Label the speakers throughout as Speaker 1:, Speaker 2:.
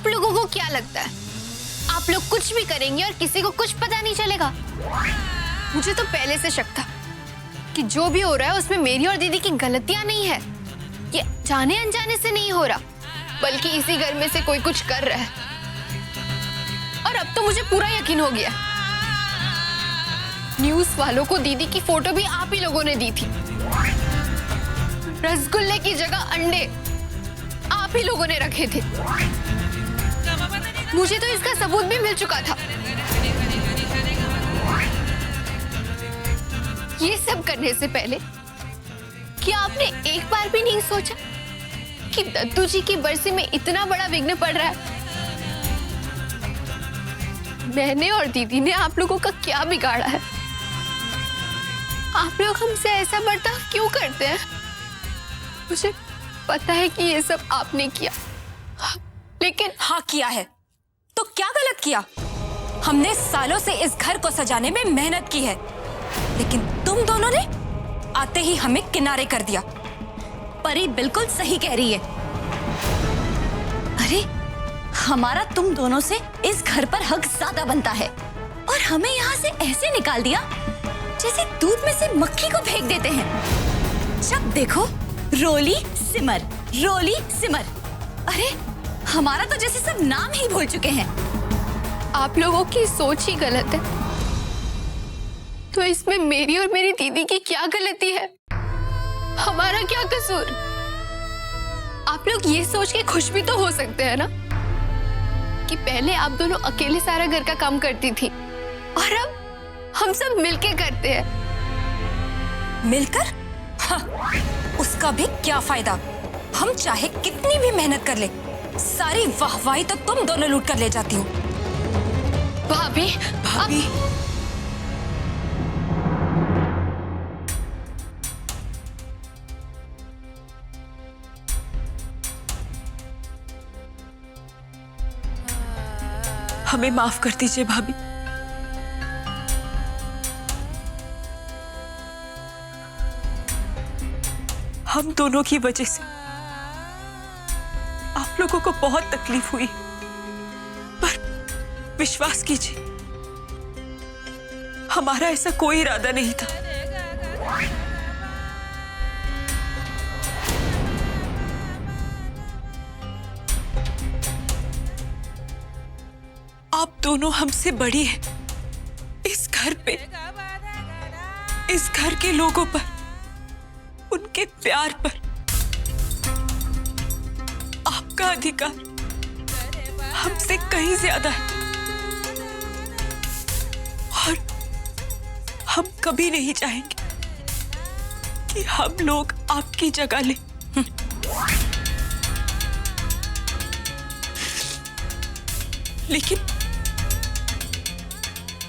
Speaker 1: आप लोगों को क्या लगता है आप लोग कुछ भी करेंगे और किसी को कुछ पता नहीं चलेगा? मुझे तो पहले से शक था कि जो भी हो रहा है उसमें मेरी और दीदी की गलतियां नहीं है। ये जाने अनजाने से नहीं हो रहा, बल्कि इसी घर में से कोई कुछ कर रहा है। और अब तो मुझे पूरा यकीन हो गया। न्यूज़ वालों को दीदी की फोटो भी आप ही लोगों ने दी थी। रसगुल्ले की जगह अंडे आप ही लोगों ने रखे थे। मुझे तो इसका सबूत भी मिल चुका था। ये सब करने से पहले क्या आपने एक बार भी नहीं सोचा कि दत्तू जी की बरसी में इतना बड़ा विघ्न पड़ रहा है? मैंने और दीदी ने आप लोगों का क्या बिगाड़ा है? आप लोग हमसे ऐसा बर्ताव क्यों करते हैं? मुझे पता है कि ये सब आपने किया, लेकिन
Speaker 2: हाँ किया है। तो क्या गलत किया? हमने सालों से इस घर को सजाने में मेहनत की है, लेकिन तुम दोनों ने आते ही हमें किनारे कर दिया।
Speaker 3: परी बिल्कुल सही कह रही है। अरे हमारा तुम दोनों से इस घर पर हक ज्यादा बनता है, और हमें यहाँ से ऐसे निकाल दिया जैसे दूध में से मक्खी को फेंक देते हैं। जब देखो रोली सिमर, रोली सिमर। अरे हमारा तो जैसे सब नाम ही भूल चुके हैं।
Speaker 1: आप लोगों की सोच ही गलत है। तो इसमें मेरी और मेरी दीदी की क्या गलती है? हमारा क्या कसूर? आप लोग ये सोच के खुश भी तो हो सकते हैं ना कि पहले आप दोनों अकेले सारा घर का काम करती थी और अब हम सब मिलके करते हैं।
Speaker 2: मिलकर? हाँ, उसका भी क्या फायदा? हम चाहे कितनी भी मेहनत कर ले, सारी वाहवाही तो तुम दोनों लूट कर ले जाती हो।
Speaker 1: भाभी,
Speaker 2: भाभी,
Speaker 4: हमें माफ कर दीजिए भाभी। हम दोनों की वजह से आप लोगों को बहुत तकलीफ हुई, पर विश्वास कीजिए हमारा ऐसा कोई इरादा नहीं था। आप दोनों हमसे बड़ी हैं। इस घर पे, इस घर के लोगों पर, उनके प्यार पर आपका अधिकार हमसे कहीं ज्यादा है, और हम कभी नहीं चाहेंगे कि हम लोग आपकी जगह लें। लेकिन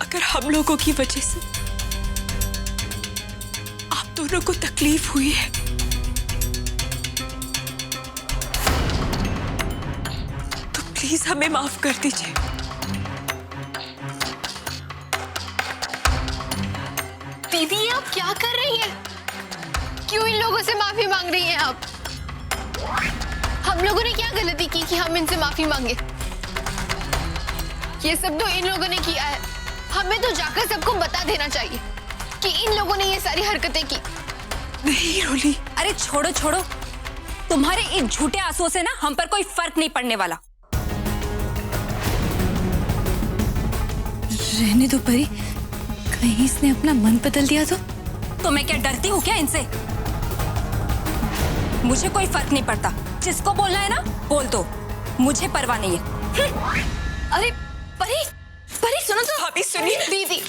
Speaker 4: अगर हम लोगों की वजह से आप दोनों को तकलीफ हुई है तो प्लीज हमें माफ कर दीजिए।
Speaker 1: दीदी ये आप क्या कर रही हैं? क्यों इन लोगों से माफी मांग रही हैं आप? हम लोगों ने क्या गलती की कि हम इनसे माफी मांगे? ये सब तो इन लोगों ने किया है। हमें तो जाकर सबको बता देना चाहिए कि इन लोगों ने ये सारी हरकतें की।
Speaker 4: नहीं रोली।
Speaker 2: अरे छोड़ो छोड़ो, तुम्हारे इन झूठे आंसुओं से ना हम पर कोई फर्क नहीं पड़ने वाला।
Speaker 3: रहने दो परी, कहीं इसने अपना मन बदल दिया तो
Speaker 2: मैं क्या डरती हूँ क्या इनसे? मुझे कोई फर्क नहीं पड़ता, जिसको बोलना है ना बोल दो, मुझे परवाह नहीं है।
Speaker 3: अरे परी, परी सुनो तो।
Speaker 4: भाभी सुनिए।
Speaker 1: दीदी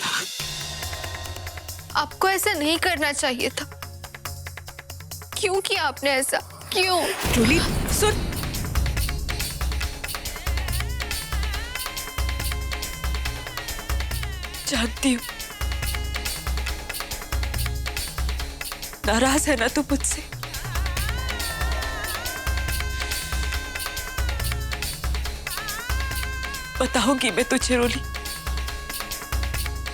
Speaker 1: आपको ऐसा नहीं करना चाहिए था। क्यों किया आपने ऐसा? क्यों?
Speaker 4: रोली सुन। जानती हूँ नाराज है ना तू मुझसे। बताऊंगी मैं तुझे रोली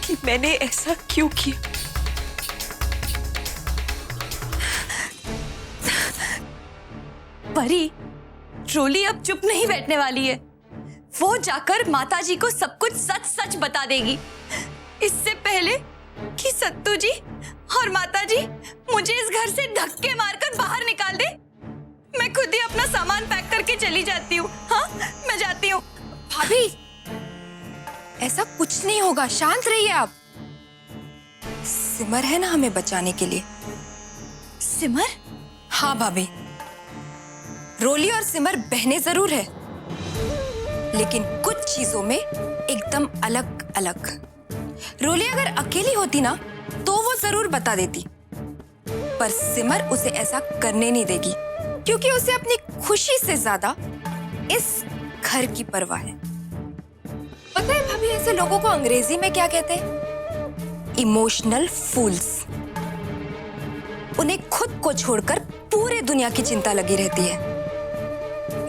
Speaker 4: कि मैंने ऐसा क्यों किया।
Speaker 3: परी, रोली अब चुप नहीं बैठने वाली है। वो जाकर माताजी को सब कुछ सच सच बता देगी, इससे पहले कि सत्तू जी और माताजी मुझे इस घर से धक्के मारकर बाहर निकाल दे। मैं खुद ही अपना सामान पैक करके चली जाती हूँ। हाँ, मैं जाती हूँ।
Speaker 2: भाभी, ऐसा कुछ नहीं होगा, शांत रहिए आप। सिमर है ना हमें बचाने के लिए।
Speaker 3: सिमर?
Speaker 2: हाँ भाभी, रोली और सिमर बहनें जरूर है, लेकिन कुछ चीजों में एकदम अलग अलग। रोली अगर अकेली होती ना तो वो जरूर बता देती, पर सिमर उसे ऐसा करने नहीं देगी, क्योंकि उसे अपनी खुशी से ज्यादा इस घर की परवाह है। पता है भाभी, ऐसे लोगों को अंग्रेजी में क्या कहते हैं? इमोशनल फूल्स। उन्हें खुद को छोड़कर पूरे दुनिया की चिंता लगी रहती है,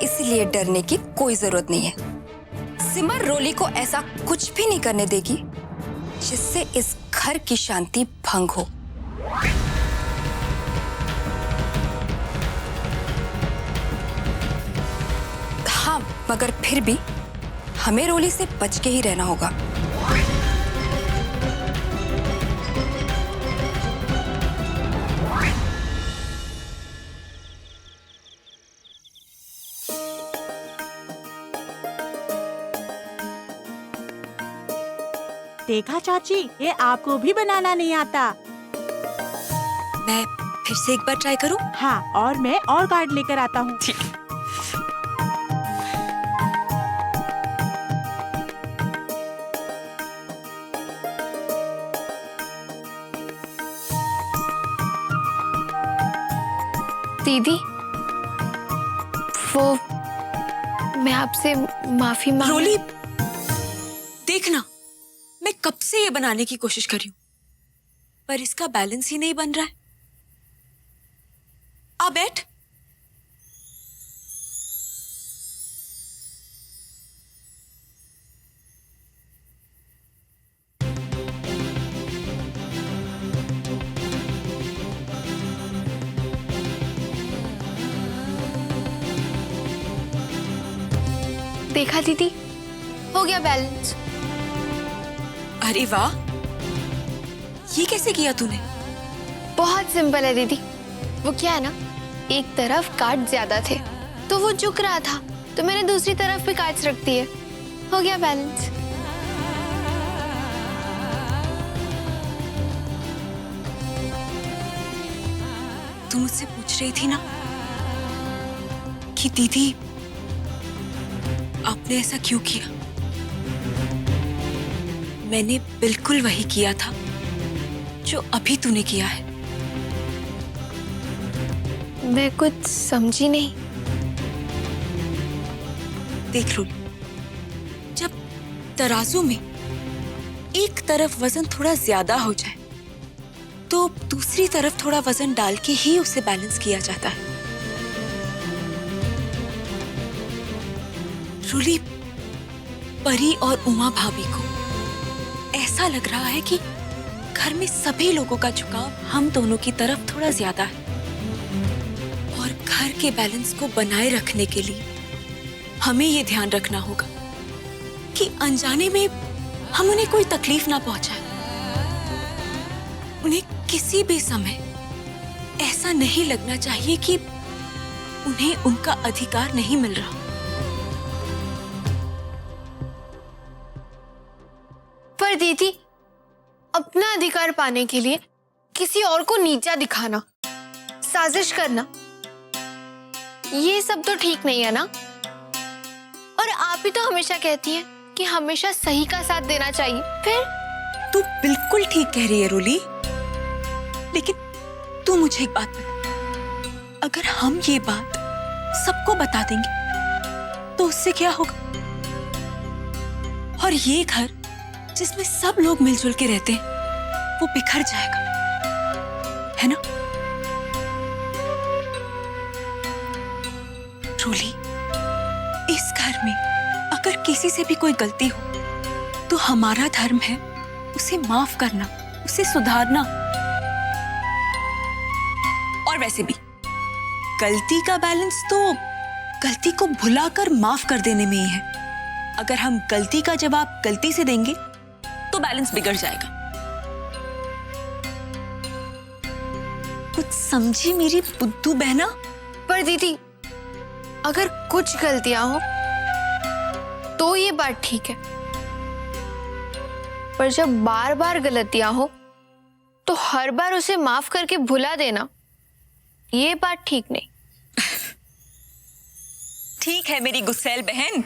Speaker 2: इसलिए डरने की कोई जरूरत नहीं है। सिमर रोली को ऐसा कुछ भी नहीं करने देगी जिससे इस घर की शांति भंग हो। हाँ, मगर फिर भी हमें रोली से बच के ही रहना होगा।
Speaker 5: देखा चाची, ये आपको भी बनाना नहीं आता।
Speaker 2: मैं फिर से एक बार ट्राई करूं?
Speaker 5: हाँ, और मैं और कार्ड लेकर आता हूँ।
Speaker 2: ठीक।
Speaker 1: दीदी, वो मैं आपसे माफी मांग।
Speaker 4: रोली, देखना, मैं कब से ये बनाने की कोशिश कर रही हूं, पर इसका बैलेंस ही नहीं बन रहा है। आ बैठ।
Speaker 1: देखा दीदी, हो गया बैलेंस।
Speaker 4: अरे वाह, ये कैसे किया तूने?
Speaker 1: बहुत सिंपल है दीदी। वो क्या है ना, एक तरफ कार्ड ज्यादा थे तो वो झुक रहा था, तो मैंने दूसरी तरफ भी कार्ड्स रख दिए, हो गया बैलेंस।
Speaker 4: तू मुझसे पूछ रही थी ना कि दीदी आपने ऐसा क्यों किया। मैंने बिल्कुल वही किया था जो अभी तूने किया है।
Speaker 1: मैं कुछ समझी नहीं।
Speaker 4: देख लो, जब तराजू में एक तरफ वजन थोड़ा ज्यादा हो जाए तो दूसरी तरफ थोड़ा वजन डाल के ही उसे बैलेंस किया जाता है। रूली, परी और उमा भाभी को ऐसा लग रहा है कि घर में सभी लोगों का झुकाव हम दोनों की तरफ थोड़ा ज्यादा है, और घर के बैलेंस को बनाए रखने के लिए हमें ये ध्यान रखना होगा कि अनजाने में हम उन्हें कोई तकलीफ ना पहुंचाए। उन्हें किसी भी समय ऐसा नहीं लगना चाहिए कि उन्हें उनका अधिकार नहीं मिल रहा।
Speaker 1: पर दीदी, अपना अधिकार पाने के लिए किसी और को नीचा दिखाना, साजिश करना, ये सब तो ठीक नहीं है ना। और आप ही तो हमेशा कहती हैं कि हमेशा सही का साथ देना चाहिए। फिर
Speaker 4: तू बिल्कुल ठीक कह रही है रोली, लेकिन तू मुझे एक बात बता, अगर हम ये बात सबको बता देंगे तो उससे क्या होगा? और ये घर जिसमें सब लोग मिलजुल के रहते हैं वो बिखर जाएगा, है ना? रोली, इस घर में अगर किसी से भी कोई गलती हो तो हमारा धर्म है उसे माफ करना, उसे सुधारना। और वैसे भी गलती का बैलेंस तो गलती को भुलाकर माफ कर देने में ही है, अगर हम गलती का जवाब गलती से देंगे तो बैलेंस बिगड़ जाएगा। कुछ समझी मेरी बुद्धू बहना?
Speaker 1: पर दीदी, अगर कुछ गलतियां हो तो ये बात ठीक है, पर जब बार बार गलतियां हो तो हर बार उसे माफ करके भुला देना, ये बात ठीक नहीं।
Speaker 4: ठीक है मेरी गुस्सैल बहन,